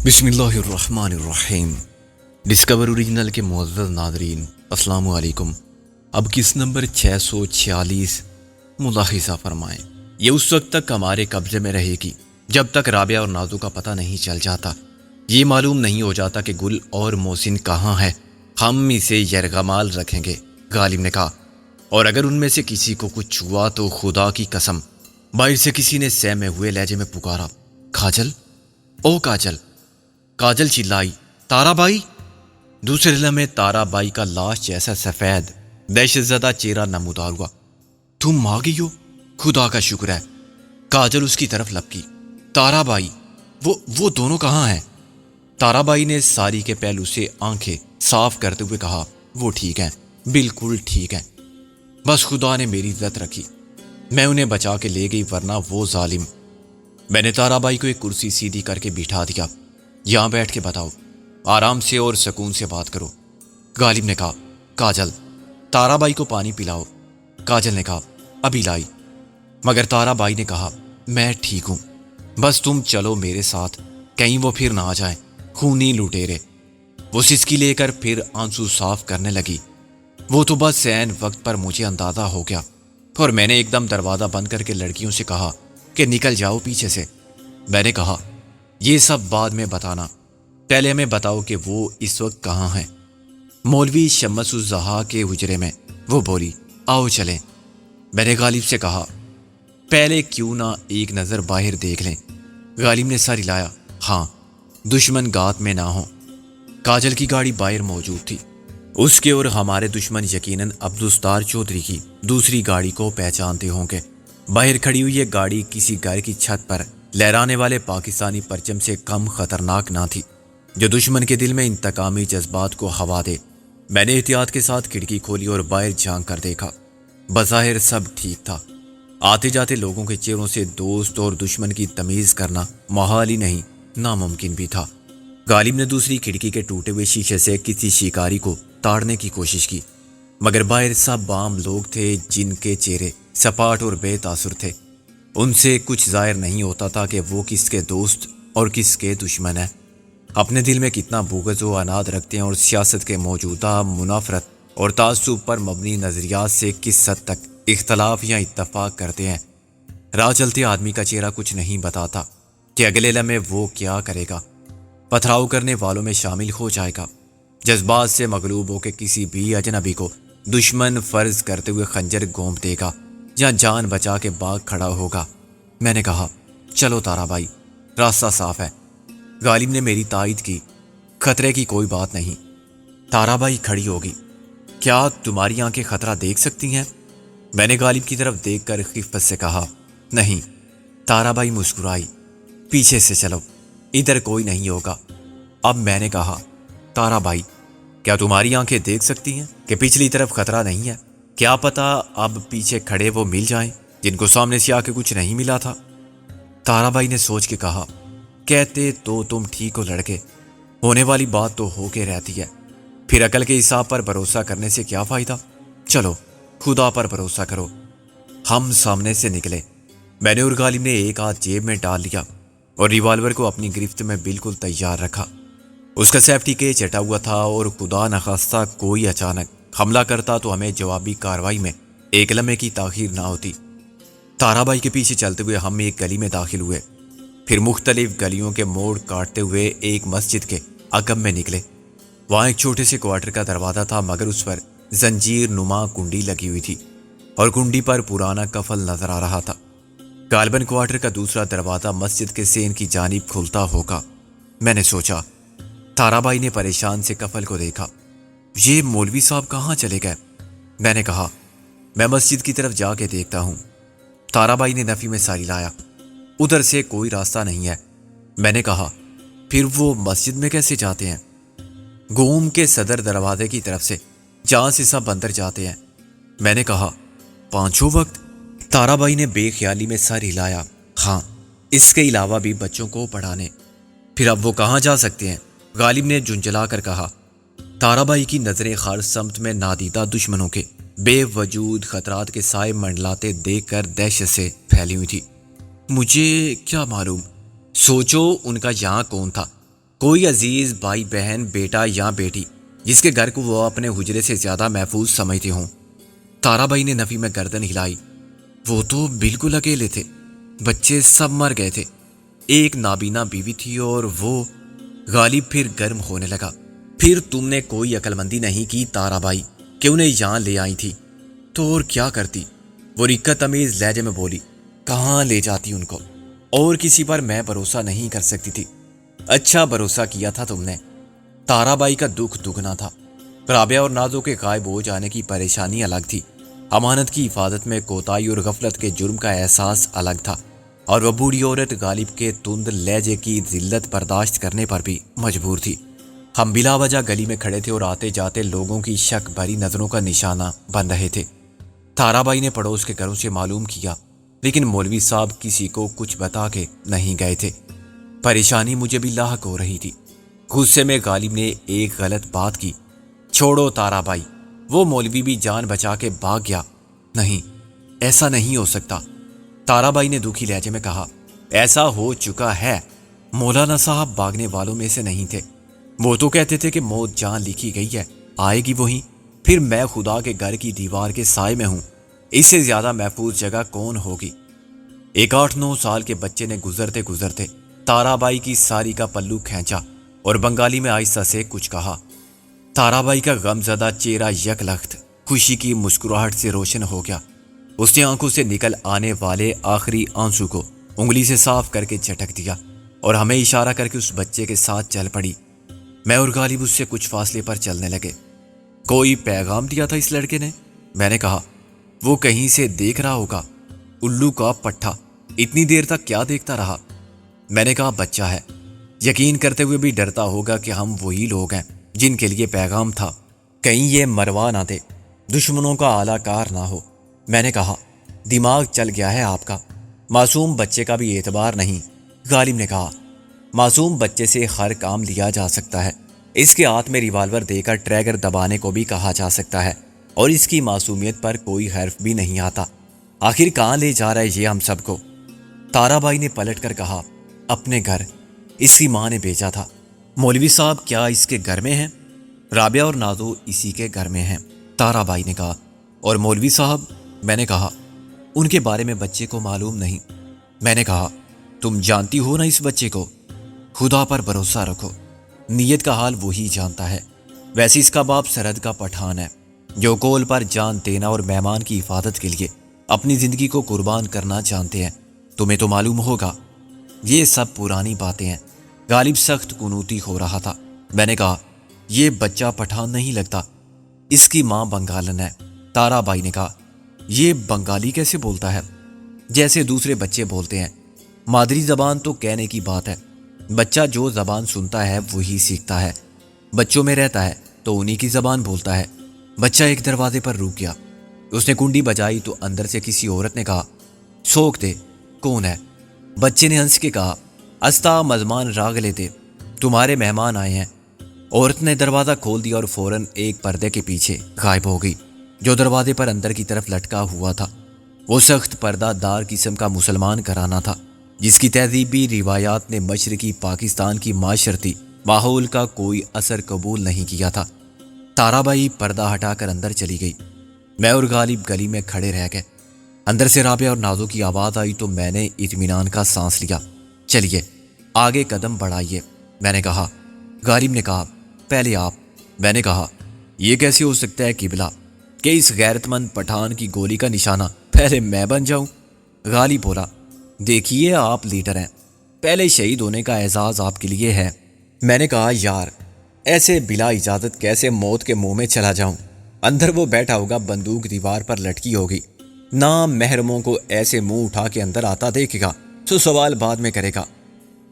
بسم اللہ الرحمن الرحیم۔ ڈسکور اوریجنل کے معزز ناظرین السلام علیکم۔ اب کس نمبر 646 ملاحظہ فرمائیں۔ یہ اس وقت تک ہمارے قبضے میں رہے گی جب تک رابعہ اور نازو کا پتہ نہیں چل جاتا، یہ معلوم نہیں ہو جاتا کہ گل اور محسن کہاں ہے۔ ہم اسے یرغمال رکھیں گے، غالب نے کہا، اور اگر ان میں سے کسی کو کچھ ہوا تو خدا کی قسم۔ باہر سے کسی نے سہمے ہوئے لہجے میں پکارا، کاجل، او کاجل۔ کاجل چلائی، تارا بائی۔ دوسرے لمحے تارا بائی کا لاش جیسا سفید دہشت زدہ چہرہ نمودار ہوا۔ تم آ گئی ہو، خدا کا شکر ہے۔ کاجل اس کی طرف لپکی۔ تارا بائی، وہ دونوں کہاں ہیں؟ تارا بائی نے ساری کے پہلو سے آنکھیں صاف کرتے ہوئے کہا، وہ ٹھیک ہیں، بالکل ٹھیک ہیں، بس خدا نے میری عزت رکھی، میں انہیں بچا کے لے گئی، ورنہ وہ ظالم۔ میں نے تارا بائی کو ایک کرسی سیدھی کر کے بٹھا دیا۔ یہاں بیٹھ کے بتاؤ، آرام سے اور سکون سے بات کرو، غالب نے کہا۔ کاجل، تارا بائی کو پانی پلاؤ، کاجل نے کہا، ابھی لائی۔ مگر تارا بائی نے کہا، میں ٹھیک ہوں، بس تم چلو میرے ساتھ، کہیں وہ پھر نہ آ جائیں، خونی لٹیرے۔ وہ سسکی لے کر پھر آنسو صاف کرنے لگی۔ وہ تو بس عین وقت پر مجھے اندازہ ہو گیا، اور میں نے ایک دم دروازہ بند کر کے لڑکیوں سے کہا کہ نکل جاؤ پیچھے سے۔ میں نے کہا، یہ سب بعد میں بتانا، پہلے ہمیں بتاؤ کہ وہ اس وقت کہاں ہیں۔ مولوی شمس الزہا کے حجرے میں، وہ بولی، آؤ چلیں۔ میں نے غالب سے کہا، پہلے کیوں نہ ایک نظر باہر دیکھ لیں۔ غالب نے سر ہلایا، ہاں، دشمن گات میں نہ ہوں۔ کاجل کی گاڑی باہر موجود تھی، اس کے اور ہمارے دشمن یقیناً عبدالستار چودھری کی دوسری گاڑی کو پہچانتے ہوں گے۔ باہر کھڑی ہوئی یہ گاڑی کسی گھر کی چھت پر لہرانے والے پاکستانی پرچم سے کم خطرناک نہ تھی، جو دشمن کے دل میں انتقامی جذبات کو ہوا دے۔ میں نے احتیاط کے ساتھ کھڑکی کھولی اور باہر جھانک کر دیکھا۔ بظاہر سب ٹھیک تھا۔ آتے جاتے لوگوں کے چہروں سے دوست اور دشمن کی تمیز کرنا محال ہی نہیں، ناممکن بھی تھا۔ غالب نے دوسری کھڑکی کے ٹوٹے ہوئے شیشے سے کسی شکاری کو تاڑنے کی کوشش کی، مگر باہر سب عام لوگ تھے جن کے چہرے سپاٹ اور بے تاثر تھے۔ ان سے کچھ ظاہر نہیں ہوتا تھا کہ وہ کس کے دوست اور کس کے دشمن ہیں، اپنے دل میں کتنا بغض و عناد رکھتے ہیں، اور سیاست کے موجودہ منافرت اور تعصب پر مبنی نظریات سے کس حد تک اختلاف یا اتفاق کرتے ہیں۔ راہ چلتے آدمی کا چہرہ کچھ نہیں بتاتا کہ اگلے لمحے وہ کیا کرے گا۔ پتھراؤ کرنے والوں میں شامل ہو جائے گا، جذبات سے مغلوب ہو کے کسی بھی اجنبی کو دشمن فرض کرتے ہوئے خنجر گھونپ دے گا، یا جان بچا کے باغ کھڑا ہوگا۔ میں نے کہا، چلو تارا بھائی، راستہ صاف ہے۔ غالب نے میری تائید کی، خطرے کی کوئی بات نہیں۔ تارا بھائی کھڑی ہوگی، کیا تمہاری آنکھیں خطرہ دیکھ سکتی ہیں؟ میں نے غالب کی طرف دیکھ کر خفت سے کہا، نہیں۔ تارا بھائی مسکرائی، پیچھے سے چلو، ادھر کوئی نہیں ہوگا۔ اب میں نے کہا، تارا بھائی، کیا تمہاری آنکھیں دیکھ سکتی ہیں کہ پچھلی طرف خطرہ نہیں ہے؟ کیا پتا اب پیچھے کھڑے وہ مل جائیں جن کو سامنے سے آ کے کچھ نہیں ملا تھا۔ تارا بھائی نے سوچ کے کہا، کہتے تو تم ٹھیک ہو لڑکے، ہونے والی بات تو ہو کے رہتی ہے، پھر عقل کے حساب پر بھروسہ کرنے سے کیا فائدہ؟ چلو خدا پر بھروسہ کرو۔ ہم سامنے سے نکلے۔ میں نے اور غالب نے ایک ہاتھ جیب میں ڈال لیا اور ریوالور کو اپنی گرفت میں بالکل تیار رکھا۔ اس کا سیفٹی کیس چٹا ہوا تھا، اور خدا نخواستہ کوئی اچانک حملہ کرتا تو ہمیں جوابی کارروائی میں ایک لمحے کی تاخیر نہ ہوتی۔ تارا بائی کے پیچھے چلتے ہوئے ہم ایک گلی میں داخل ہوئے، پھر مختلف گلیوں کے موڑ کاٹتے ہوئے ایک مسجد کے عقب میں نکلے۔ وہاں ایک چھوٹے سے کوارٹر کا دروازہ تھا، مگر اس پر زنجیر نما کنڈی لگی ہوئی تھی، اور کنڈی پر پرانا کفل نظر آ رہا تھا۔ غالباً کوارٹر کا دوسرا دروازہ مسجد کے سین کی جانب کھلتا ہوگا، میں نے سوچا۔ تارا بائی نے پریشان سے کفل کو دیکھا۔ یہ مولوی صاحب کہاں چلے گئے؟ میں نے کہا، میں مسجد کی طرف جا کے دیکھتا ہوں۔ تارا بائی نے نفی میں ساری لایا، ادھر سے کوئی راستہ نہیں ہے۔ میں نے کہا، پھر وہ مسجد میں کیسے جاتے ہیں؟ گوم کے صدر دروازے کی طرف سے، جہاں سے سب اندر جاتے ہیں۔ میں نے کہا، پانچوں وقت؟ تارا بائی نے بے خیالی میں سر ہلایا، ہاں، اس کے علاوہ بھی بچوں کو پڑھانے۔ پھر اب وہ کہاں جا سکتے ہیں؟ غالب نے جھنجھلا کر کہا۔ تارا بائی کی نظریں خار سمت میں نادیدہ دشمنوں کے بے وجود خطرات کے سائے منڈلاتے دیکھ کر دہشت سے پھیلی ہوئی تھی۔ مجھے کیا معلوم، سوچو ان کا یہاں کون تھا؟ کوئی عزیز بھائی بہن بیٹا یا بیٹی جس کے گھر کو وہ اپنے حجرے سے زیادہ محفوظ سمجھتے ہوں۔ تارا بھائی نے نفی میں گردن ہلائی۔ وہ تو بالکل اکیلے تھے، بچے سب مر گئے تھے، ایک نابینا بیوی تھی اور وہ… غالب پھر گرم ہونے لگا۔ پھر تم نے کوئی عقل مندی نہیں کی تارا بھائی کہ انہیں یہاں لے آئی تھی تو اور کیا کرتی؟ وہ رکت تمیز لہجے میں بولی۔ کہاں لے جاتی ان کو؟ اور کسی پر میں بھروسہ نہیں کر سکتی تھی۔ اچھا بھروسہ کیا تھا تم نے۔ تارا بائی کا دکھ دگنا تھا۔ رابعہ اور نازو کے غائب ہو جانے کی پریشانی الگ تھی، امانت کی حفاظت میں کوتاہی اور غفلت کے جرم کا احساس الگ تھا، اور وہ بوڑھی عورت غالب کے تند لہجے کی ذلت برداشت کرنے پر بھی مجبور تھی۔ ہم بلا وجہ گلی میں کھڑے تھے اور آتے جاتے لوگوں کی شک بھری نظروں کا نشانہ بن رہے تھے۔ تارا بائی نے پڑوس کے گھروں سے معلوم کیا، لیکن مولوی صاحب کسی کو کچھ بتا کے نہیں گئے تھے۔ پریشانی مجھے بھی لاحق ہو رہی تھی۔ غصے میں غالب نے ایک غلط بات کی۔ چھوڑو تارا بائی، وہ مولوی بھی جان بچا کے بھاگ گیا۔ نہیں، ایسا نہیں ہو سکتا، تارا بائی نے دکھی لہجے میں کہا۔ ایسا ہو چکا ہے۔ مولانا صاحب بھاگنے والوں میں سے نہیں تھے۔ وہ تو کہتے تھے کہ موت جان لکھی گئی ہے، آئے گی وہیں۔ پھر میں خدا کے گھر کی دیوار کے سائے میں ہوں، اس سے زیادہ محفوظ جگہ کون ہوگی؟ ایک 8-9 سال کے بچے نے گزرتے گزرتے تارا بائی کی ساری کا پلو کھینچا اور بنگالی میں آہستہ سے کچھ کہا۔ تارا بائی کا غم زدہ چہرہ یک لخت خوشی کی مسکراہٹ سے روشن ہو گیا۔ اس نے آنکھوں سے نکل آنے والے آخری آنسو کو انگلی سے صاف کر کے جھٹک دیا اور ہمیں اشارہ کر کے اس بچے کے ساتھ چل پڑی۔ میں اور غالب اس سے کچھ فاصلے پر چلنے لگے۔ کوئی پیغام دیا تھا اس لڑکے نے؟ میں نے کہا۔ وہ کہیں سے دیکھ رہا ہوگا، الو کا پٹھا، اتنی دیر تک کیا دیکھتا رہا؟ میں نے کہا بچہ ہے، یقین کرتے ہوئے بھی ڈرتا ہوگا کہ ہم وہی لوگ ہیں جن کے لیے پیغام تھا، کہیں یہ مروا نہ دے، دشمنوں کا اعلی کار نہ ہو۔ میں نے کہا دماغ چل گیا ہے آپ کا، معصوم بچے کا بھی اعتبار نہیں۔ غالب نے کہا معصوم بچے سے ہر کام لیا جا سکتا ہے، اس کے ہاتھ میں ریوالور دے کر ٹریگر دبانے کو بھی کہا جا سکتا ہے، اور اس کی معصومیت پر کوئی حرف بھی نہیں آتا۔ آخر کہاں لے جا رہا ہے یہ ہم سب کو؟ تارا بائی نے پلٹ کر کہا اپنے گھر، اس کی ماں نے بھیجا تھا۔ مولوی صاحب کیا اس کے گھر میں ہیں؟ رابعہ اور نازو اسی کے گھر میں ہیں، تارا بائی نے کہا۔ اور مولوی صاحب؟ میں نے کہا ان کے بارے میں بچے کو معلوم نہیں۔ میں نے کہا تم جانتی ہو نا اس بچے کو؟ خدا پر بھروسہ رکھو، نیت کا حال وہی جانتا ہے۔ ویسے اس کا باپ سرحد کا پٹھان ہے، جو کول پر جان دینا اور مہمان کی حفاظت کے لیے اپنی زندگی کو قربان کرنا جانتے ہیں۔ تمہیں تو معلوم ہوگا، یہ سب پرانی باتیں ہیں۔ غالب سخت قنوتی ہو رہا تھا۔ میں نے کہا یہ بچہ پٹھان نہیں لگتا، اس کی ماں بنگالن ہے۔ تارا بائی نے کہا یہ بنگالی کیسے بولتا ہے؟ جیسے دوسرے بچے بولتے ہیں، مادری زبان تو کہنے کی بات ہے، بچہ جو زبان سنتا ہے وہی سیکھتا ہے، بچوں میں رہتا ہے تو انہی کی زبان بولتا ہے۔ بچہ ایک دروازے پر رک گیا، اس نے کنڈی بجائی تو اندر سے کسی عورت نے کہا سوک دے، کون ہے؟ بچے نے ہنس کے کہا استا مزمان راگ لیتے، تمہارے مہمان آئے ہیں۔ عورت نے دروازہ کھول دیا اور فوراً ایک پردے کے پیچھے غائب ہو گئی جو دروازے پر اندر کی طرف لٹکا ہوا تھا۔ وہ سخت پردہ دار قسم کا مسلمان گھرانہ تھا، جس کی تہذیبی روایات نے مشرقی پاکستان کی معاشرتی ماحول کا کوئی اثر قبول نہیں کیا تھا۔ تارا بائی پردہ ہٹا کر اندر چلی گئی۔ میں اور غالب گلی میں کھڑے رہ گئے۔ اندر سے رابعہ اور نازو کی آواز آئی تو میں نے اطمینان کا سانس لیا۔ چلیے آگے قدم بڑھائیے، میں نے کہا۔ غالب نے کہا پہلے آپ۔ میں نے کہا یہ کیسے ہو سکتا ہے قبلہ کہ اس غیرت مند پٹھان کی گولی کا نشانہ پہلے میں بن جاؤں؟ غالب بولا دیکھیے آپ لیڈر ہیں، پہلے شہید ہونے کا اعزاز آپ کے لیے ہے۔ میں نے کہا یار ایسے بلا اجازت کیسے موت کے منہ میں چلا جاؤں؟ اندر وہ بیٹھا ہوگا، بندوق دیوار پر لٹکی ہوگی، نام محرموں کو ایسے منہ اٹھا کے اندر آتا دیکھے گا تو سوال بعد میں کرے گا۔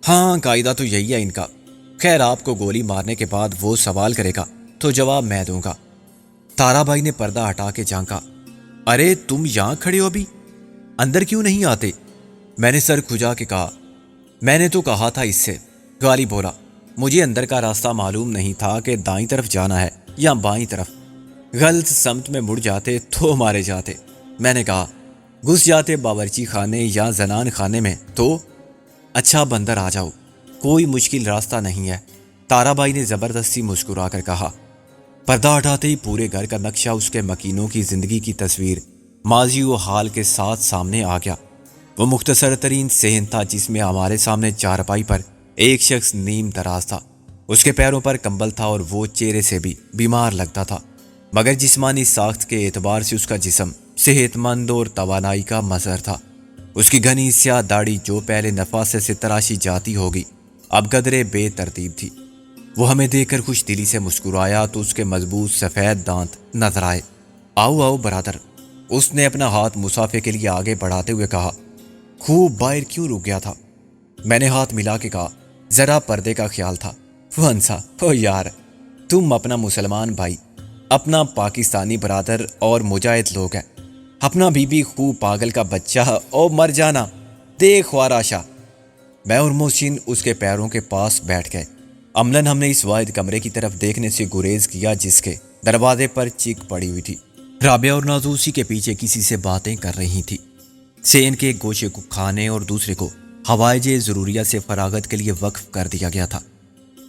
ہاں قاعدہ تو یہی ہے ان کا۔ خیر آپ کو گولی مارنے کے بعد وہ سوال کرے گا تو جواب میں دوں گا۔ تارا بائی نے پردہ ہٹا کے جھانکا۔ ارے تم یہاں کھڑے ہو ابھی، اندر کیوں نہیں آتے؟ میں نے سر کھجا کے کہا میں نے تو کہا تھا اس سے۔ غالب بولا مجھے اندر کا راستہ معلوم نہیں تھا کہ دائیں طرف جانا ہے یا بائیں طرف، غلط سمت میں مڑ جاتے تو مارے جاتے۔ میں نے کہا گھس جاتے باورچی خانے یا زنان خانے میں تو؟ اچھا بندر آ جاؤ، کوئی مشکل راستہ نہیں ہے، تارا بائی نے زبردستی مسکرا کر کہا۔ پردہ ہٹاتے ہی پورے گھر کا نقشہ اس کے مکینوں کی زندگی کی تصویر ماضی و حال کے ساتھ سامنے آ گیا۔ وہ مختصر ترین صحن تھا جس میں ہمارے سامنے چارپائی پر ایک شخص نیم دراز تھا۔ اس کے پیروں پر کمبل تھا اور وہ چہرے سے بھی بیمار لگتا تھا، مگر جسمانی ساخت کے اعتبار سے اس کا جسم صحت مند اور توانائی کا مظہر تھا۔ اس کی گھنی سیاہ داڑھی جو پہلے نفاست سے تراشی جاتی ہوگی اب قدرے بے ترتیب تھی۔ وہ ہمیں دیکھ کر خوش دلی سے مسکرایا تو اس کے مضبوط سفید دانت نظر آئے۔ آؤ آؤ برادر، اس نے اپنا ہاتھ مسافے کے لیے آگے بڑھاتے ہوئے کہا۔ خوب باہر کیوں رک گیا تھا؟ میں نے ہاتھ ملا کے کہا، ذرا پردے کا خیال تھا۔ وہ ہنسا، او یار، تم اپنا مسلمان بھائی، اپنا پاکستانی برادر اور مجاہد لوگ ہیں، اپنا بی بی خوب پاگل کا بچہ او مر جانا، دیکھ خواراشا۔ میں اور محسن اس کے پیروں کے پاس بیٹھ گئے۔ عملاً ہم نے اس واحد کمرے کی طرف دیکھنے سے گریز کیا جس کے دروازے پر چیک پڑی ہوئی تھی۔ رابعہ اور نازو اسی کے پیچھے کسی سے باتیں کر رہی تھی۔ سین کے گوشے کو کھانے اور دوسرے کو حوائج ضروریہ سے فراغت کے لیے وقف کر دیا گیا تھا۔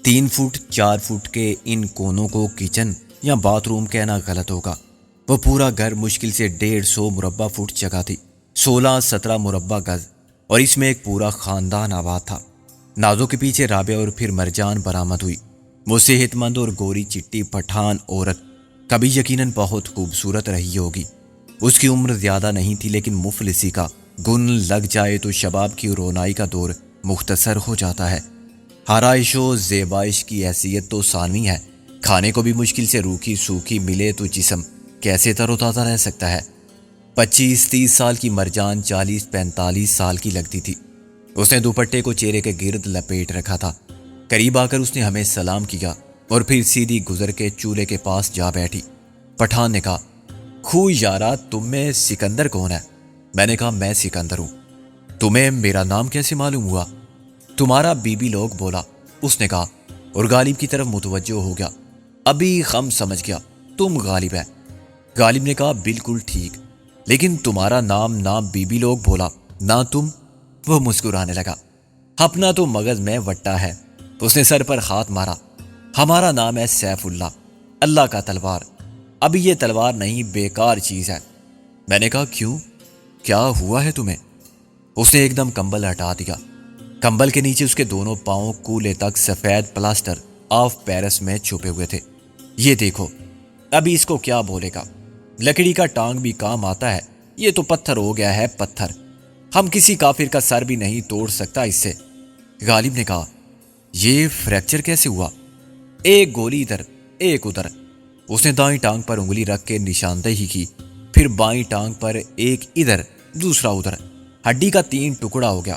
3 فٹ 4 فٹ کے ان کونوں کو کچن یا باتھ روم کہنا غلط ہوگا۔ وہ پورا گھر مشکل سے 150 مربع فٹ جگہ تھی، 16-17 مربع گز، اور اس میں ایک پورا خاندان آباد تھا۔ نازو کے پیچھے رابعہ اور پھر مرجان برآمد ہوئی۔ وہ صحت مند اور گوری چٹی پٹھان عورت کبھی یقیناً بہت خوبصورت رہی ہوگی۔ اس کی عمر زیادہ نہیں تھی، لیکن مفلسی کا گن لگ جائے تو شباب کی رونائی کا دور مختصر ہو جاتا ہے۔ آرائش و زیبائش کی حیثیت تو ثانوی ہے، کھانے کو بھی مشکل سے روکھی سوکھی ملے تو جسم کیسے تر و تازہ رہ سکتا ہے۔ 25-30 سال کی مرجان 40-45 سال کی لگتی تھی۔ اس نے دوپٹے کو چہرے کے گرد لپیٹ رکھا تھا۔ قریب آ کر اس نے ہمیں سلام کیا اور پھر سیدھی گزر کے چولہے کے پاس جا بیٹھی۔ پٹھان نے کہا، خو یارا، تم میں سکندر کون ہے؟ میں نے کہا، میں سکندر ہوں۔ تمہیں میرا نام کیسے معلوم ہوا؟ تمہارا بی بی لوگ بولا، اس نے کہا اور غالب کی طرف متوجہ ہو گیا۔ ابھی خم سمجھ گیا، تم غالب ہے۔ غالب نے کہا، بالکل ٹھیک، لیکن تمہارا نام بی بی لوگ بولا، نہ تم۔ وہ مسکرانے لگا، اپنا تو مغز میں وٹا ہے۔ اس نے سر پر ہاتھ مارا، ہمارا نام ہے سیف اللہ، اللہ کا تلوار۔ اب یہ تلوار نہیں، بیکار چیز ہے۔ میں نے کہا، کیوں، کیا ہوا ہے تمہیں؟ اس نے ایک دم کمبل ہٹا دیا۔ کمبل کے نیچے اس کے دونوں پاؤں کولے تک سفید پلاسٹر آف پیرس میں چھپے ہوئے تھے۔ یہ دیکھو، ابھی اس کو کیا بولے گا؟ لکڑی کا ٹانگ بھی کام آتا ہے، یہ تو پتھر ہو گیا ہے، پتھر۔ ہم کسی کافر کا سر بھی نہیں توڑ سکتا اس سے۔ غالب نے کہا، یہ فریکچر کیسے ہوا؟ ایک گولی ادھر، ایک ادھر۔ اس نے دائیں ٹانگ پر انگلی رکھ کے نشاندہی کی، پھر بائیں ٹانگ پر ایک ادھر دوسرا ادھر۔ ہڈی کا 3 ٹکڑا ہو گیا۔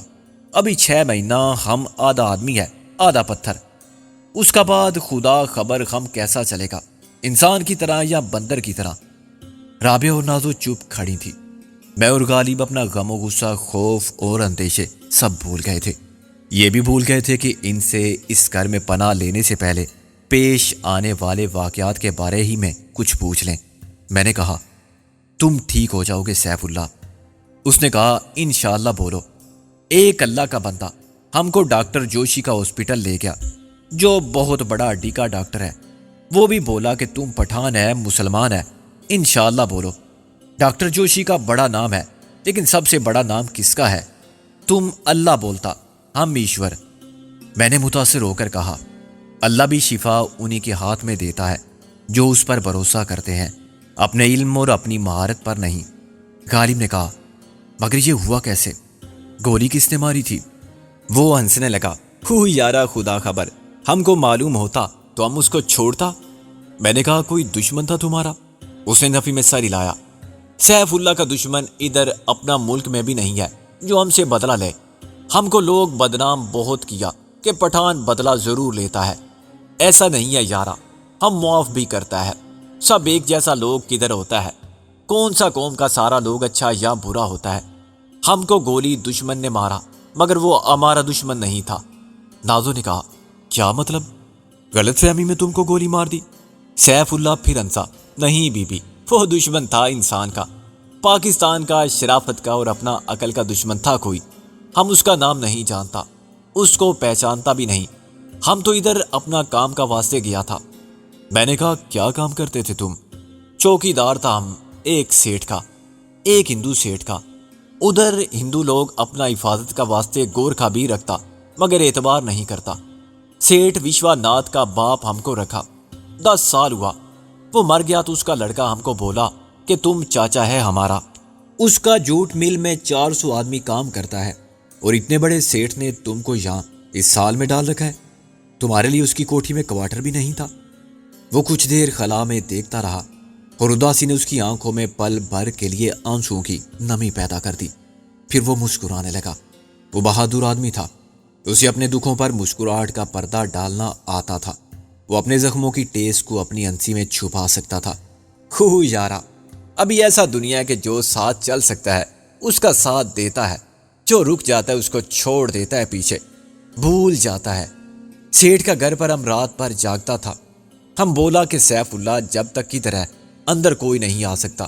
ابھی 6 مہینہ ہم آدھا آدمی ہے آدھا پتھر۔ اس کا بعد خدا خبر ہم کیسا چلے گا، انسان کی طرح یا بندر کی طرح۔ رابعہ اور نازو چپ کھڑی تھی۔ میں اور غالب اپنا غم و غصہ، خوف اور اندیشے سب بھول گئے تھے۔ یہ بھی بھول گئے تھے کہ ان سے اس گھر میں پناہ لینے سے پہلے پیش آنے والے واقعات کے بارے ہی میں کچھ پوچھ لیں۔ میں نے کہا، تم ٹھیک ہو جاؤ گے سیف اللہ۔ اس نے کہا، انشاءاللہ بولو۔ ایک اللہ کا بندہ ہم کو ڈاکٹر جوشی کا ہاسپٹل لے گیا، جو بہت بڑا ہڈی کا ڈاکٹر ہے۔ وہ بھی بولا کہ تم پٹھان ہے، مسلمان ہے، انشاءاللہ بولو۔ ڈاکٹر جوشی کا بڑا نام ہے، لیکن سب سے بڑا نام کس کا ہے؟ تم اللہ بولتا، ہم ایشور۔ میں نے متاثر ہو کر کہا، اللہ بھی شفا انہی کے ہاتھ میں دیتا ہے جو اس پر بھروسہ کرتے ہیں، اپنے علم اور اپنی مہارت پر نہیں۔ غالب نے کہا، مگر یہ ہوا کیسے؟ گولی کس نے ماری تھی؟ وہ ہنسنے لگا، یارا خدا خبر، ہم کو معلوم ہوتا تو ہم اس کو چھوڑتا۔ میں نے کہا، کوئی دشمن تھا تمہارا؟ اس نے نفی میں سر ہلایا۔ سیف اللہ کا دشمن ادھر اپنا ملک میں بھی نہیں ہے جو ہم سے بدلہ لے۔ ہم کو لوگ بدنام بہت کیا کہ پٹھان بدلہ ضرور لیتا ہے، ایسا نہیں ہے یارا، ہم معاف بھی کرتا ہے۔ سب ایک جیسا لوگ کدھر ہوتا ہے؟ کون سا قوم کا سارا لوگ اچھا یا برا ہوتا ہے؟ ہم کو گولی دشمن نے مارا، مگر وہ ہمارا دشمن نہیں تھا۔ نازو نے کہا، کیا مطلب؟ غلط فہمی میں تم کو گولی مار دی؟ سیف اللہ پھر ہنسا، نہیں بی بی، وہ دشمن تھا انسان کا، پاکستان کا، شرافت کا اور اپنا عقل کا دشمن تھا کوئی۔ ہم اس کا نام نہیں جانتا، اس کو پہچانتا بھی نہیں۔ ہم تو ادھر اپنا کام کا واسطے گیا تھا۔ میں نے کہا کیا کام کرتے تھے تم؟ چوکیدار تھا ہم، ایک سیٹھ کا، ایک ہندو سیٹھ کا۔ ادھر ہندو لوگ اپنا حفاظت کا واسطے گورکھا بھی رکھتا مگر اعتبار نہیں کرتا۔ سیٹھ وشوا ناتھ کا باپ ہم کو رکھا، 10 سال ہوا، وہ مر گیا تو اس کا لڑکا ہم کو بولا کہ تم چاچا ہے ہمارا۔ اس کا جوٹ مل میں 400 آدمی کام کرتا ہے اور اتنے بڑے سیٹھ نے تم کو یہاں اس سال میں ڈال رکھا ہے۔ تمہارے لیے اس کی کوٹھی میں کوارٹر بھی نہیں تھا۔ وہ کچھ دیر خلا میں دیکھتا رہا اور اداسی نے اس کی آنکھوں میں پل بھر کے لیے آنسوؤں کی نمی پیدا کر دی۔ پھر وہ مسکرانے لگا۔ وہ بہادر آدمی تھا، اسے اپنے دکھوں پر مسکراہٹ کا پردہ ڈالنا آتا تھا۔ وہ اپنے زخموں کی ٹیس کو اپنی ہنسی میں چھپا سکتا تھا۔ یارا، ابھی ایسا دنیا کہ جو ساتھ چل سکتا ہے اس کا ساتھ دیتا ہے، جو رک جاتا ہے اس کو چھوڑ دیتا ہے پیچھے، بھول جاتا ہے۔ سیٹھ کا گھر پر ہم رات بھر جاگتا تھا۔ ہم بولا کہ سیف اللہ جب تک کی طرح اندر کوئی نہیں آ سکتا۔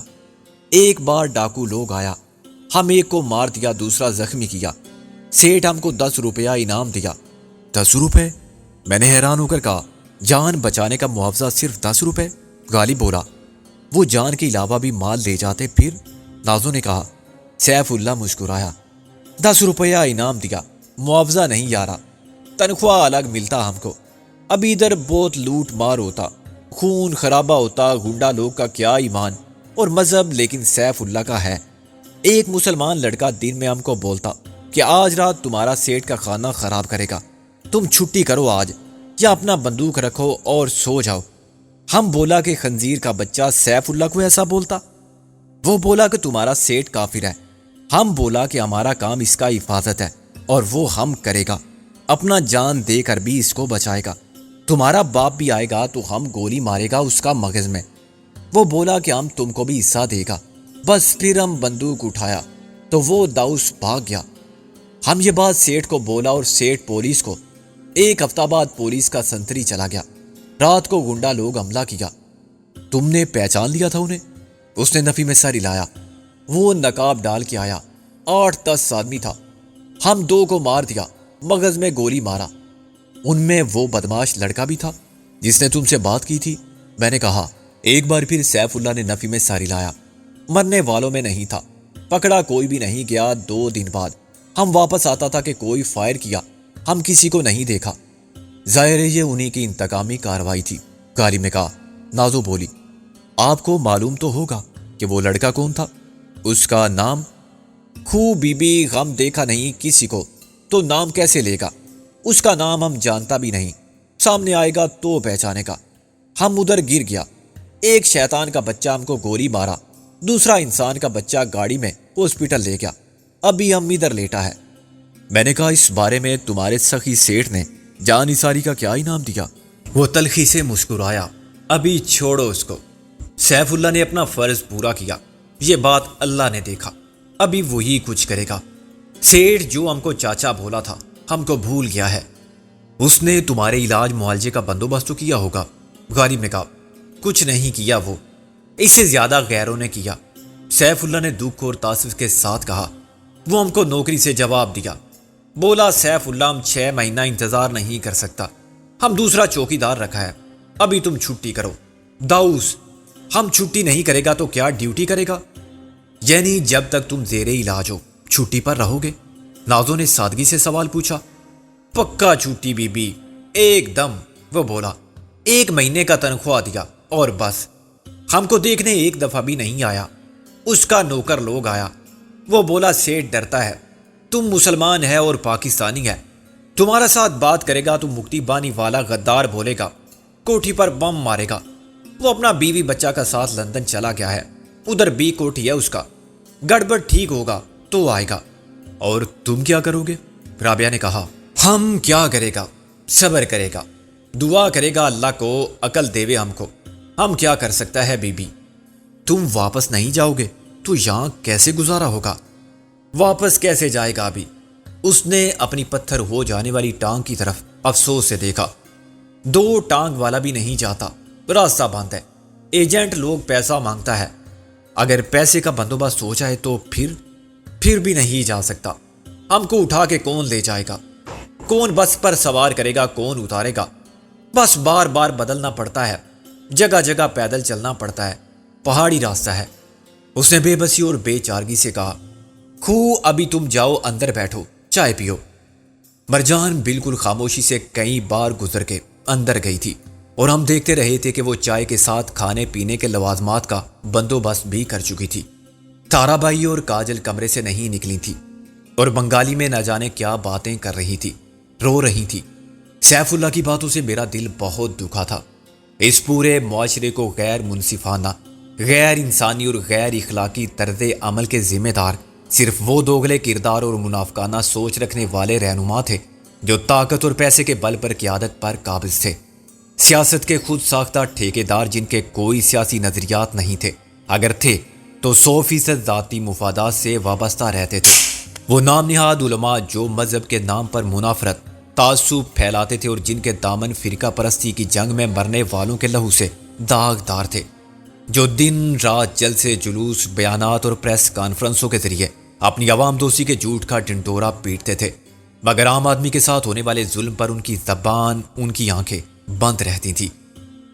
ایک بار ڈاکو لوگ آیا، ہم ایک کو مار دیا، دوسرا زخمی کیا۔ سیٹھ ہم کو 10 روپیہ انعام دیا۔ 10 روپے؟ میں نے حیران ہو کر کہا، جان بچانے کا معاوضہ صرف 10 روپے؟ غالب بولا، وہ جان کے علاوہ بھی مال لے جاتے پھر؟ نازو نے کہا۔ سیف اللہ مسکرایا۔ 10 روپیہ انعام دیا، معاوضہ نہیں یارا، تنخواہ الگ ملتا ہم کو۔ ابھی ادھر بہت لوٹ مار ہوتا، خون خرابہ ہوتا، گنڈا لوگ کا کیا ایمان اور مذہب، لیکن سیف اللہ کا ہے۔ ایک مسلمان لڑکا دن میں ہم کو بولتا کہ آج رات تمہارا سیٹھ کا کھانا خراب کرے گا، تم چھٹی کرو آج یا اپنا بندوق رکھو اور سو جاؤ۔ ہم بولا کہ خنزیر کا بچہ سیف اللہ کو ایسا بولتا؟ وہ بولا کہ تمہارا سیٹھ کافر ہے۔ ہم بولا کہ ہمارا کام اس کا حفاظت ہے اور وہ ہم کرے گا، اپنا جان دے کر بھی اس کو بچائے گا۔ تمہارا باپ بھی آئے گا تو ہم گولی مارے گا اس کا مغز میں۔ وہ بولا کہ ہم تم کو بھی حصہ دے گا۔ بس پھر ہم بندوق اٹھایا تو وہ داؤس بھاگ گیا۔ ہم یہ بات سیٹھ کو بولا اور سیٹھ پولیس کو۔ 1 ہفتہ بعد پولیس کا سنتری چلا گیا۔ رات کو گنڈا لوگ حملہ کیا۔ تم نے پہچان لیا تھا انہیں؟ اس نے نفی میں سر ہلایا۔ وہ نقاب ڈال کے آیا، 8-10 آدمی تھا۔ ہم 2 کو مار دیا، مغز میں گولی مارا۔ ان میں وہ بدماش لڑکا بھی تھا جس نے تم سے بات کی تھی؟ میں نے کہا۔ ایک بار پھر سیف اللہ نے نفی میں سر ہلایا۔ مرنے والوں میں نہیں تھا، پکڑا کوئی بھی نہیں گیا۔ 2 دن بعد ہم واپس آتا تھا کہ کوئی فائر کیا، ہم کسی کو نہیں دیکھا۔ ظاہر ہے یہ انہی کی انتقامی کارروائی تھی، غالب نے کہا۔ نازو بولی، آپ کو معلوم تو ہوگا کہ وہ لڑکا کون تھا؟ اس کا نام؟ بی بی غم دیکھا نہیں کسی کو تو نام کیسے لے گا؟ اس کا نام ہم جانتا بھی نہیں، سامنے آئے گا تو پہچانے گا۔ ہم ادھر گر گیا، ایک شیطان کا بچہ ہم کو گولی مارا، دوسرا انسان کا بچہ گاڑی میں ہاسپٹل لے گیا، ابھی ہم ادھر لیٹا ہے۔ میں نے کہا اس بارے میں تمہارے سخی سیٹھ نے جان نثاری کا کیا انعام دیا؟ وہ تلخی سے مسکرایا۔ ابھی چھوڑو اس کو، سیف اللہ نے اپنا فرض پورا کیا، یہ بات اللہ نے دیکھا، ابھی وہی کچھ کرے گا۔ سیٹھ جو ہم کو چاچا بولا تھا ہم کو بھول گیا ہے۔ اس نے تمہارے علاج معالجے کا بندوبست تو کیا ہوگا؟ غالب نے کہا۔ کچھ نہیں کیا، وہ اس سے زیادہ غیروں نے کیا، سیف اللہ نے دکھ اور تاسف کے ساتھ کہا۔ وہ ہم کو نوکری سے جواب دیا، بولا سیف اللہ ہم 6 مہینہ انتظار نہیں کر سکتا، ہم دوسرا چوکیدار رکھا ہے، ابھی تم چھٹی کرو۔ داؤس، ہم چھٹی نہیں کرے گا تو کیا ڈیوٹی کرے گا؟ یعنی جب تک تم زیر علاج ہو چھٹی پر رہو گے؟ نازو نے سادگی سے سوال پوچھا۔ پکا چھٹی بی بی، ایک دم، وہ بولا۔ 1 مہینے کا تنخواہ دیا اور بس۔ ہم کو دیکھنے ایک دفعہ بھی نہیں آیا۔ اس کا نوکر لوگ آیا، وہ بولا سیٹھ ڈرتا ہے، تم مسلمان ہے اور پاکستانی ہے، تمہارا ساتھ بات کرے گا تو مکتی بانی والا غدار بولے گا، کوٹھی پر بم مارے گا۔ وہ اپنا بیوی بچہ کا ساتھ لندن چلا گیا ہے، ادھر بھی کوٹھی ہے اس کا، گڑبڑ ٹھیک ہوگا تو آئے گا۔ اور تم کیا کرو گے؟ رابعہ نے کہا۔ ہم کیا کرے گا، صبر کرے گا، دعا کرے گا اللہ کو عقل دے ہم کو، ہم کیا کر سکتا ہے بی بی۔ تم واپس نہیں جاؤ گے تو یہاں کیسے گزارا ہوگا؟ واپس کیسے جائے گا ابھی؟ اس نے اپنی پتھر ہو جانے والی ٹانگ کی طرف افسوس سے دیکھا۔ 2 ٹانگ والا بھی نہیں جاتا، راستہ بند ہے، ایجنٹ لوگ پیسہ مانگتا ہے، اگر پیسے کا بندوبست ہو جائے تو پھر بھی نہیں جا سکتا۔ ہم کو اٹھا کے کون لے جائے گا؟ کون بس پر سوار کرے گا، کون اتارے گا؟ بس بار بار بدلنا پڑتا ہے، جگہ جگہ پیدل چلنا پڑتا ہے، پہاڑی راستہ ہے۔ اس نے بے بسی اور بے چارگی سے کہا، خو ابھی تم جاؤ اندر بیٹھو، چائے پیو۔ مرجان بالکل خاموشی سے کئی بار گزر کے اندر گئی تھی اور ہم دیکھتے رہے تھے کہ وہ چائے کے ساتھ کھانے پینے کے لوازمات کا بندوبست بھی کر چکی تھی۔ تارا بائی اور کاجل کمرے سے نہیں نکلی تھی اور بنگالی میں نہ جانے کیا باتیں کر رہی تھی، رو رہی تھی۔ سیف اللہ کی باتوں سے میرا دل بہت دکھا تھا۔ اس پورے معاشرے کو غیر منصفانہ، غیر انسانی اور غیر اخلاقی طرز عمل کے ذمہ دار صرف وہ دوگلے کردار اور منافقانہ سوچ رکھنے والے رہنما تھے جو طاقت اور پیسے کے بل پر قیادت پر قابض تھے، سیاست کے خود ساختہ ٹھیکیدار جن کے کوئی سیاسی نظریات نہیں تھے، اگر تھے تو 100% ذاتی مفادات سے وابستہ رہتے تھے۔ وہ نام نہاد علماء جو مذہب کے نام پر منافرت، تعصب پھیلاتے تھے اور جن کے دامن فرقہ پرستی کی جنگ میں مرنے والوں کے لہو سے داغدار تھے، جو دن رات جلسے، جلوس، بیانات اور پریس کانفرنسوں کے ذریعے اپنی عوام دوستی کے جھوٹ کا ڈنڈورا پیٹتے تھے، مگر عام آدمی کے ساتھ ہونے والے ظلم پر ان کی زبان، ان کی آنکھیں بند رہتی تھی۔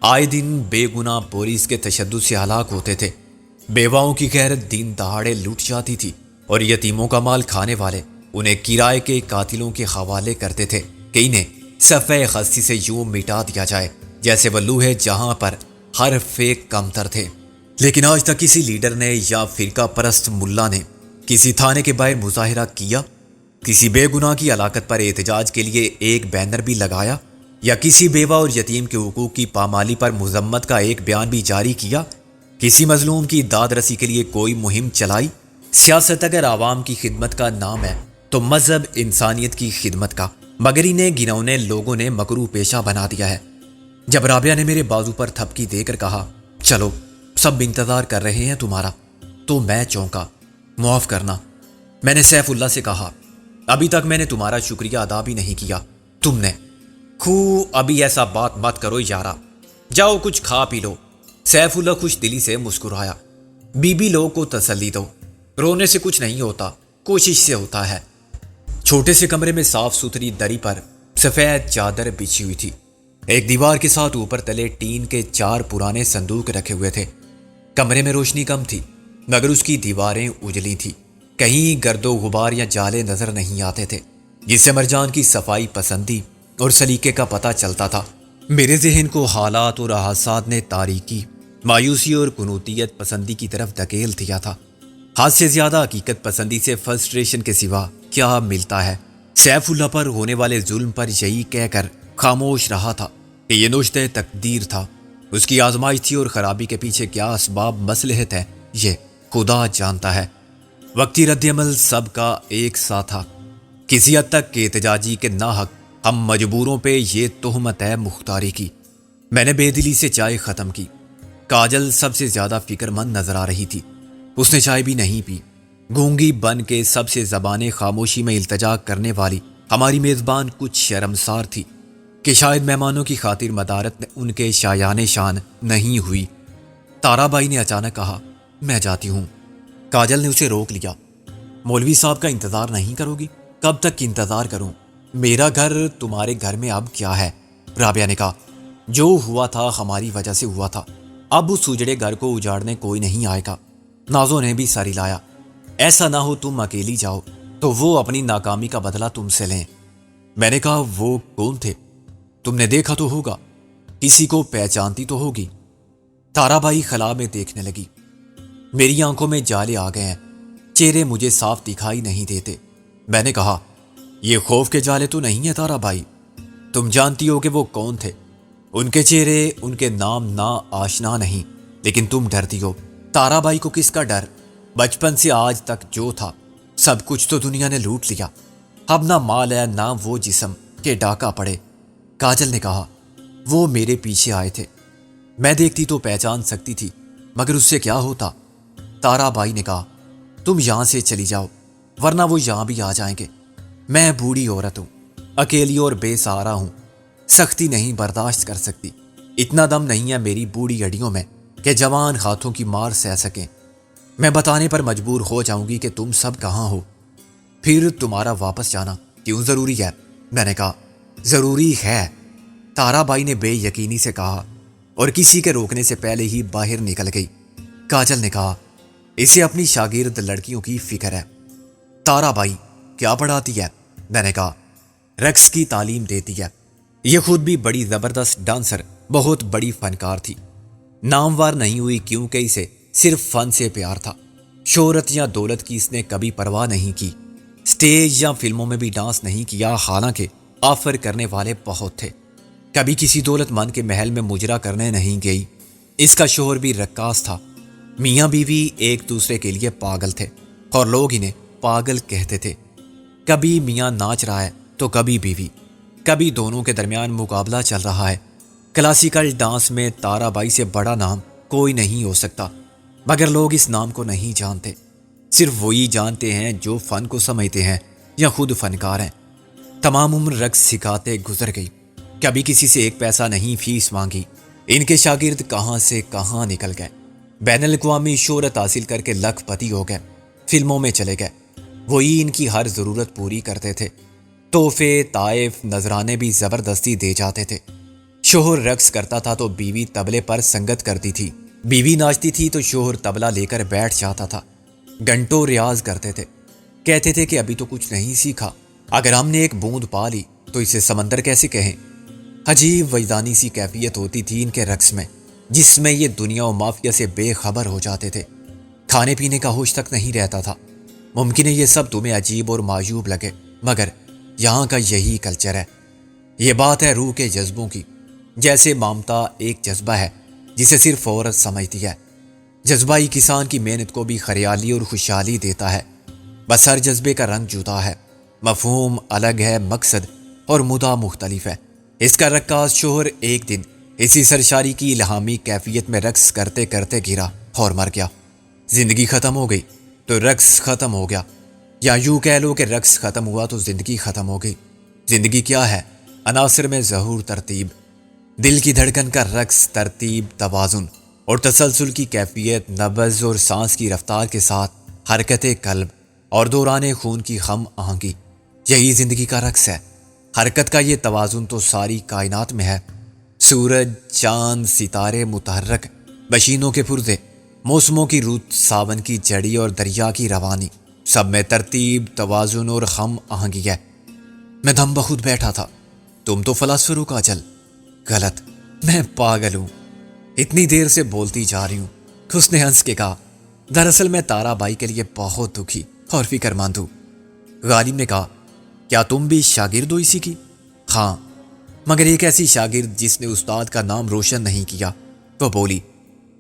آئے دن بے گناہ پولیس کے تشدد سے ہلاک ہوتے تھے، بیواؤں کی غیرت دن دہاڑے لوٹ جاتی تھی اور یتیموں کا مال کھانے والے انہیں کرائے کے قاتلوں کے حوالے کرتے تھے کہ انہیں صفحہ خستی سے یوں مٹا دیا جائے جیسے وہ لوہے جہاں پر ہر فیک کمتر تھے۔ لیکن آج تک کسی لیڈر نے یا فرقہ پرست ملا نے کسی تھانے کے باہر مظاہرہ کیا، کسی بے گناہ کی ہلاکت پر احتجاج کے لیے ایک بینر بھی لگایا، یا کسی بیوہ اور یتیم کے حقوق کی پامالی پر مذمت کا ایک بیان بھی جاری کیا، کسی مظلوم کی داد رسی کے لیے کوئی مہم چلائی؟ سیاست اگر عوام کی خدمت کا نام ہے تو مذہب انسانیت کی خدمت کا، مگر انہیں گنونے لوگوں نے مکروہ پیشہ بنا دیا ہے۔ جب رابعہ نے میرے بازو پر تھپکی دے کر کہا، چلو سب انتظار کر رہے ہیں تمہارا، تو میں چونکا۔ معاف کرنا، میں نے سیف اللہ سے کہا، ابھی تک میں نے تمہارا شکریہ ادا بھی نہیں کیا، تم نے۔ خو ابھی ایسا بات مت کرو یارا، جاؤ کچھ کھا پی لو۔ سیف اللہ خوش دلی سے مسکرایا، بی بی لوگ کو تسلی دو، رونے سے کچھ نہیں ہوتا، کوشش سے ہوتا ہے۔ چھوٹے سے کمرے میں صاف ستھری دری پر سفید چادر بچھی ہوئی تھی، ایک دیوار کے ساتھ اوپر تلے ٹین کے 4 پرانے صندوق رکھے ہوئے تھے۔ کمرے میں روشنی کم تھی مگر اس کی دیواریں اجلی تھی، کہیں گرد و غبار یا جالے نظر نہیں آتے تھے، جس سے مرجان کی صفائی پسندی اور سلیقے کا پتہ چلتا تھا۔ میرے ذہن کو حالات اور احساسات نے تاریکی، مایوسی اور قنوطیت پسندی کی طرف دھکیل دیا تھا۔ حد سے زیادہ حقیقت پسندی سے فرسٹریشن کے سوا کیا ملتا ہے؟ سیف اللہ پر ہونے والے ظلم پر یہی کہہ کر خاموش رہا تھا کہ یہ نوشتہ تقدیر تھا، اس کی آزمائش تھی، اور خرابی کے پیچھے کیا اسباب مصلحت ہے یہ خدا جانتا ہے۔ وقتی رد عمل سب کا ایک سا تھا، کسی حد تک احتجاجی کے ناحق ہم مجبوروں پہ یہ تہمت ہے مختاری کی۔ میں نے بے دلی سے چائے ختم کی۔ کاجل سب سے زیادہ فکر مند نظر آ رہی تھی، اس نے چائے بھی نہیں پی۔ گونگی بن کے سب سے زبان خاموشی میں التجا کرنے والی ہماری میزبان کچھ شرمسار تھی کہ شاید مہمانوں کی خاطر مدارت ان کے شایان شان نہیں ہوئی۔ تارا بائی نے اچانک کہا، میں جاتی ہوں۔ کاجل نے اسے روک لیا، مولوی صاحب کا انتظار نہیں کرو گی؟ کب تک انتظار کروں؟ میرا گھر تمہارے گھر میں اب کیا ہے؟ رابعہ نے کہا، جو ہوا تھا ہماری وجہ سے ہوا تھا، اب اس اجڑے گھر کو اجاڑنے کوئی نہیں آئے گا۔ نازو نے بھی ساری لایا، ایسا نہ ہو تم اکیلی جاؤ تو وہ اپنی ناکامی کا بدلہ تم سے لیں۔ میں نے کہا، وہ کون تھے؟ تم نے دیکھا تو ہوگا، کسی کو پہچانتی تو ہوگی۔ تارا بائی خلا میں دیکھنے لگی، میری آنکھوں میں جالے آ گئے ہیں، چہرے مجھے صاف دکھائی نہیں دیتے۔ میں نے کہا، یہ خوف کے جالے تو نہیں ہیں تارا بائی، تم جانتی ہو کہ وہ کون تھے، ان کے چہرے، ان کے نام نا آشنا نہیں، لیکن تم ڈرتی ہو۔ تارا بائی کو کس کا ڈر؟ بچپن سے آج تک جو تھا سب کچھ تو دنیا نے لوٹ لیا، اب نہ مال ہے نہ وہ جسم کہ ڈاکہ پڑے۔ کاجل نے کہا، وہ میرے پیچھے آئے تھے، میں دیکھتی تو پہچان سکتی تھی، مگر اس سے کیا ہوتا؟ تارا بائی نے کہا، تم یہاں سے چلی جاؤ ورنہ وہ یہاں بھی آ جائیں گے۔ میں بوڑھی عورت ہوں، اکیلی اور بے سہارا ہوں، سختی نہیں برداشت کر سکتی، اتنا دم نہیں ہے میری بوڑھی ہڈیوں میں کہ جوان ہاتھوں کی مار سہ سکیں۔ میں بتانے پر مجبور ہو جاؤں گی کہ تم سب کہاں ہو، پھر تمہارا واپس جانا کیوں ضروری ہے؟ میں نے کہا ضروری ہے، تارا بائی نے بے یقینی سے کہا اور کسی کے روکنے سے پہلے ہی باہر نکل گئی۔ کاجل نے کہا اسے اپنی شاگرد لڑکیوں کی فکر ہے۔ تارا بائی کیا پڑھاتی ہے؟ میں نے کہا رقص کی تعلیم دیتی ہے۔ یہ خود بھی بڑی زبردست ڈانسر، بہت بڑی فنکار تھی۔ نامور نہیں ہوئی کیونکہ اسے صرف فن سے پیار تھا۔ شہرت یا دولت کی اس نے کبھی پرواہ نہیں کی۔ سٹیج یا فلموں میں بھی ڈانس نہیں کیا، حالانکہ آفر کرنے والے بہت تھے۔ کبھی کسی دولت مند کے محل میں مجرا کرنے نہیں گئی۔ اس کا شوہر بھی رقاص تھا۔ میاں بیوی ایک دوسرے کے لیے پاگل تھے اور لوگ انہیں پاگل کہتے تھے۔ کبھی میاں ناچ رہا ہے تو کبھی بیوی، کبھی دونوں کے درمیان مقابلہ چل رہا ہے۔ کلاسیکل ڈانس میں تارا بائی سے بڑا نام کوئی نہیں ہو سکتا، مگر لوگ اس نام کو نہیں جانتے۔ صرف وہی جانتے ہیں جو فن کو سمجھتے ہیں یا خود فنکار ہیں۔ تمام عمر رقص سکھاتے گزر گئی، کبھی کسی سے ایک پیسہ نہیں فیس مانگی۔ ان کے شاگرد کہاں سے کہاں نکل گئے، بین الاقوامی شہرت حاصل کر کے لاکھ پتی ہو گئے، فلموں میں چلے گئے۔ وہی ان کی ہر ضرورت پوری کرتے تھے۔ تحفے، تحائف، نذرانے بھی زبردستی دے جاتے تھے۔ شوہر رقص کرتا تھا تو بیوی طبلے پر سنگت کرتی تھی، بیوی ناچتی تھی تو شوہر طبلہ لے کر بیٹھ جاتا تھا۔ گھنٹوں ریاض کرتے تھے، کہتے تھے کہ ابھی تو کچھ نہیں سیکھا، اگر ہم نے ایک بوند پا لی تو اسے سمندر کیسے کہیں۔ عجیب وجدانی سی کیفیت ہوتی تھی ان کے رقص میں، جس میں یہ دنیا و مافیا سے بے خبر ہو جاتے تھے۔ کھانے پینے کا ہوش تک نہیں رہتا تھا۔ ممکن ہے یہ سب تمہیں عجیب اور معجوب لگے، مگر یہاں کا یہی کلچر ہے۔ یہ بات ہے روح کے جذبوں کی۔ جیسے مامتا ایک جذبہ ہے جسے صرف عورت سمجھتی ہے۔ جذبائی کسان کی محنت کو بھی خریالی اور خوشحالی دیتا ہے، بس ہر جذبے کا رنگ جدا ہے، مفہوم الگ ہے، مقصد اور مدعا مختلف ہے۔ اس کا رقاص شوہر ایک دن اسی سرشاری کی الہامی کیفیت میں رقص کرتے کرتے گرا اور مر گیا۔ زندگی ختم ہو گئی تو رقص ختم ہو گیا، یا یوں کہہ لو کہ رقص ختم ہوا تو زندگی ختم ہو گئی۔ زندگی کیا ہے؟ عناصر میں ظہور، ترتیب، دل کی دھڑکن کا رقص، ترتیب، توازن اور تسلسل کی کیفیت، نبض اور سانس کی رفتار کے ساتھ حرکت قلب اور دوران خون کی ہم آہنگی، یہی زندگی کا رقص ہے۔ حرکت کا یہ توازن تو ساری کائنات میں ہے۔ سورج، چاند، ستارے متحرک، مشینوں کے پرزے، موسموں کی رت، ساون کی جڑی اور دریا کی روانی، سب میں ترتیب، توازن اور ہم آہنگی ہے۔ میں دم بخود بیٹھا تھا۔ تم تو فلاسفر ہو کاجل۔ غلط، میں پاگل ہوں، اتنی دیر سے بولتی جا رہی ہوں۔ اس نے ہنس کے کہا دراصل میں تارا بائی کے لیے بہت دکھی اور فکر مند ہوں۔ غالب نے کہا کیا تم بھی شاگرد ہو اسی کی؟ ہاں، مگر ایک ایسی شاگرد جس نے استاد کا نام روشن نہیں کیا۔ وہ بولی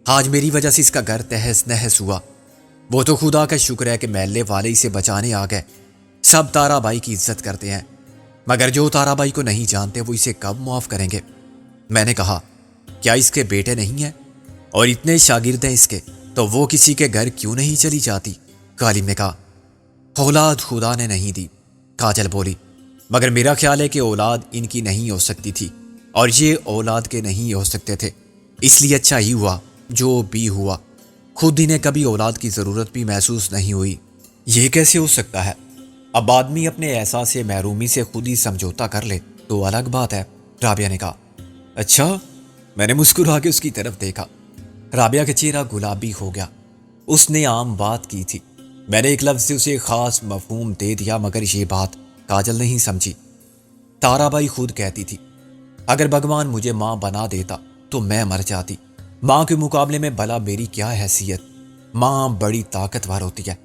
آج میری وجہ سے اس کا گھر تہس نہس ہوا۔ وہ تو خدا کا شکر ہے کہ محلے والے اسے بچانے آ گئے۔ سب تارا بائی کی عزت کرتے ہیں، مگر جو تارا بائی کو نہیں جانتے وہ اسے کب معاف کریں گے؟ میں نے کہا کیا اس کے بیٹے نہیں ہیں اور اتنے شاگرد ہیں اس کے، تو وہ کسی کے گھر کیوں نہیں چلی جاتی؟ غالب نے کہا اولاد خدا نے نہیں دی۔ کاجل بولی مگر میرا خیال ہے کہ اولاد ان کی نہیں ہو سکتی تھی، اور یہ اولاد کے نہیں ہو سکتے تھے، اس لیے اچھا ہی ہوا جو بھی ہوا۔ خود انہیں کبھی اولاد کی ضرورت بھی محسوس نہیں ہوئی۔ یہ کیسے ہو سکتا ہے؟ اب آدمی اپنے احساس محرومی سے خود ہی سمجھوتا کر لے تو الگ بات ہے، رابعہ نے کہا۔ اچھا؟ میں نے مسکرا کے اس کی طرف دیکھا۔ رابعہ کا چہرہ گلابی ہو گیا۔ اس نے عام بات کی تھی، میں نے ایک لفظ سے اسے خاص مفہوم دے دیا، مگر یہ بات کاجل نہیں سمجھی۔ تارا بائی خود کہتی تھی اگر بھگوان مجھے ماں بنا دیتا تو میں مر جاتی۔ ماں کے مقابلے میں بھلا میری کیا حیثیت؟ ماں بڑی طاقتور ہوتی ہے۔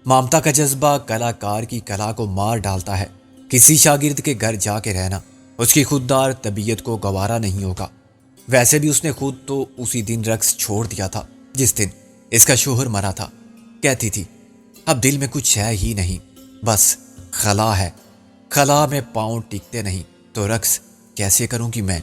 مامتا کا جذبہ کلاکار کی کلا کو مار ڈالتا ہے۔ کسی شاگرد کے گھر جا کے رہنا اس کی خوددار طبیعت کو گوارا نہیں ہوگا۔ ویسے بھی اس نے خود تو اسی دن رقص چھوڑ دیا تھا جس دن اس کا شوہر مرا تھا۔ کہتی تھی اب دل میں کچھ ہے ہی نہیں، بس خلا ہے، خلا میں پاؤں ٹکتے نہیں تو رقص کیسے کروں گی میں؟